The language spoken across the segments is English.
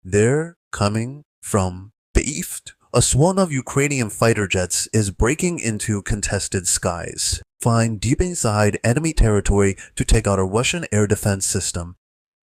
They're coming from the east. A swarm of Ukrainian fighter jets is breaking into contested skies, flying deep inside enemy territory to take out a Russian air defense system.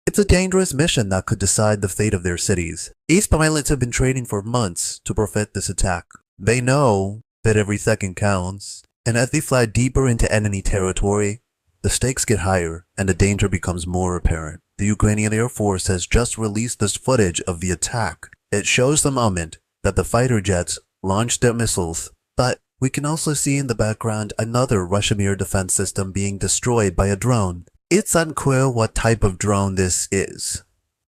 It's a dangerous mission that could decide the fate of their cities. East pilots have been training for months to prevent this attack. They know that every second counts, and as they fly deeper into enemy territory, the stakes get higher and the danger becomes more apparent. The Ukrainian Air Force has just released this footage of the attack. It shows the moment that the fighter jets launched their missiles, but we can also see in the background another Russian air defense system being destroyed by a drone. It's unclear what type of drone this is,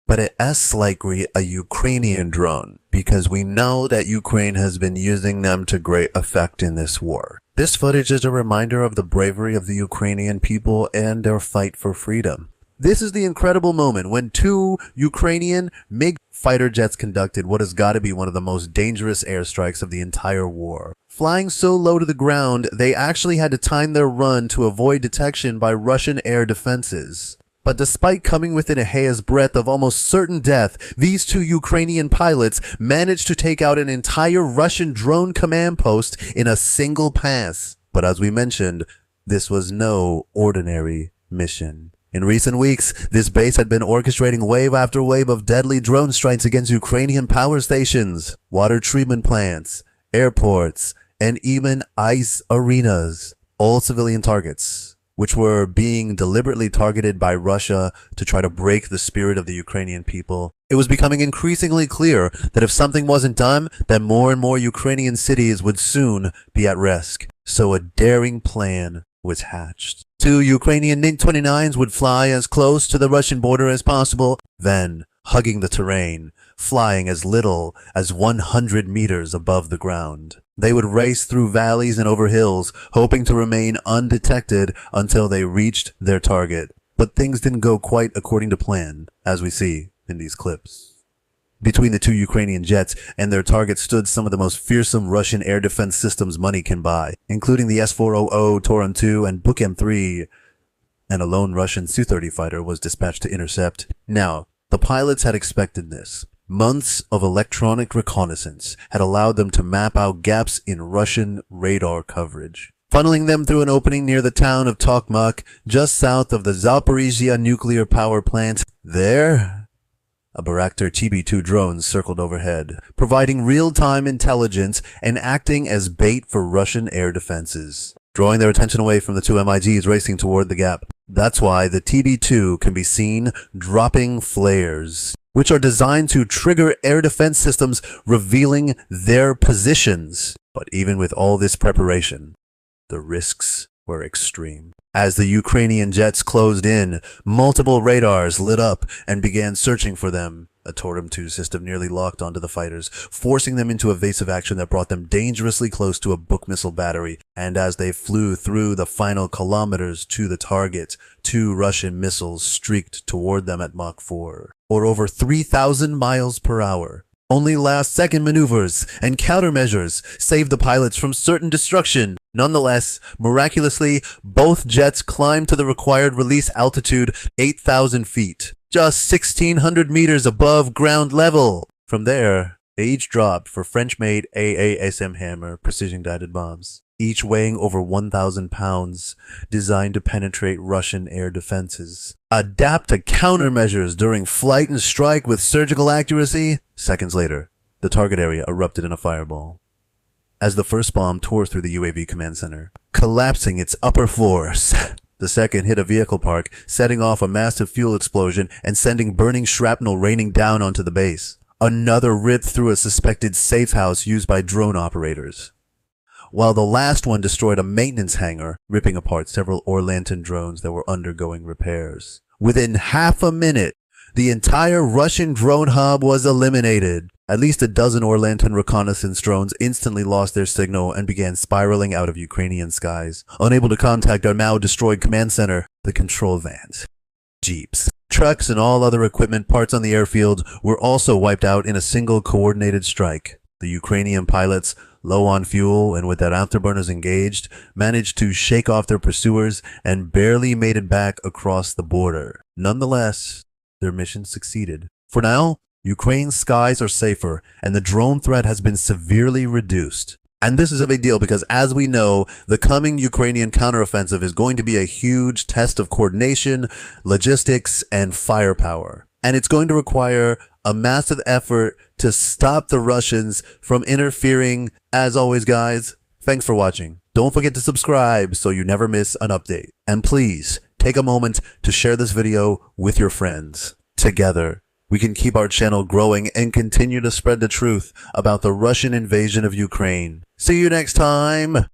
but it is likely a Ukrainian drone because we know that Ukraine has been using them to great effect in this war. This footage is a reminder of the bravery of the Ukrainian people and their fight for freedom. This is the incredible moment when two Ukrainian MiG fighter jets conducted what has got to be one of the most dangerous airstrikes of the entire war. Flying so low to the ground, they actually had to time their run to avoid detection by Russian air defenses. But despite coming within a hair's breadth of almost certain death, these two Ukrainian pilots managed to take out an entire Russian drone command post in a single pass. But as we mentioned, this was no ordinary mission. In recent weeks, this base had been orchestrating wave after wave of deadly drone strikes against Ukrainian power stations, water treatment plants, airports, and even ice arenas, all civilian targets, which were being deliberately targeted by Russia to try to break the spirit of the Ukrainian people. It was becoming increasingly clear that if something wasn't done, then more and more Ukrainian cities would soon be at risk. So a daring plan was hatched. Two Ukrainian MiG-29s would fly as close to the Russian border as possible, then, hugging the terrain, flying as little as 100 meters above the ground. They would race through valleys and over hills, hoping to remain undetected until they reached their target. But things didn't go quite according to plan, as we see in these clips. Between the two Ukrainian jets and their target stood some of the most fearsome Russian air defense systems money can buy, including the S-400, Toran II, and Buk M3, and a lone Russian Su-30 fighter was dispatched to intercept. Now, the pilots had expected this. Months of electronic reconnaissance had allowed them to map out gaps in Russian radar coverage, funneling them through an opening near the town of Tokmak, just south of the Zaporizhzhia nuclear power plant. There, a Bayraktar TB2 drone circled overhead, providing real-time intelligence and acting as bait for Russian air defenses, drawing their attention away from the two MiGs racing toward the gap. That's why the TB2 can be seen dropping flares, which are designed to trigger air defense systems, revealing their positions. But even with all this preparation, the risks were extreme. As the Ukrainian jets closed in, multiple radars lit up and began searching for them. A Toran II system nearly locked onto the fighters, forcing them into evasive action that brought them dangerously close to a Buk missile battery. And as they flew through the final kilometers to the target, two Russian missiles streaked toward them at Mach 4, or over 3,000 miles per hour. Only last-second maneuvers and countermeasures saved the pilots from certain destruction. Nonetheless, miraculously, both jets climbed to the required release altitude, 8,000 feet, just 1,600 meters above ground level. From there, they each dropped for French-made AASM hammer precision-guided bombs, each weighing over 1,000 pounds, designed to penetrate Russian air defenses. Adapt to countermeasures during flight and strike with surgical accuracy. Seconds later, the target area erupted in a fireball, as the first bomb tore through the UAV command center, collapsing its upper floors. The second hit a vehicle park, setting off a massive fuel explosion and sending burning shrapnel raining down onto the base. Another ripped through a suspected safe house used by drone operators, while the last one destroyed a maintenance hangar, ripping apart several Orlanton drones that were undergoing repairs. Within half a minute, the entire Russian drone hub was eliminated. At least a dozen Orlanton reconnaissance drones instantly lost their signal and began spiraling out of Ukrainian skies, unable to contact our now-destroyed command center. The control vans, jeeps, trucks, and all other equipment parts on the airfield were also wiped out in a single coordinated strike. The Ukrainian pilots, low on fuel and with their afterburners engaged, managed to shake off their pursuers and barely made it back across the border. Nonetheless, their mission succeeded. For now, Ukraine's skies are safer, and the drone threat has been severely reduced. And this is a big deal because, as we know, the coming Ukrainian counteroffensive is going to be a huge test of coordination, logistics, and firepower. And it's going to require a massive effort to stop the Russians from interfering. As always, guys, thanks for watching. Don't forget to subscribe so you never miss an update. And please take a moment to share this video with your friends. Together, we can keep our channel growing and continue to spread the truth about the Russian invasion of Ukraine. See you next time!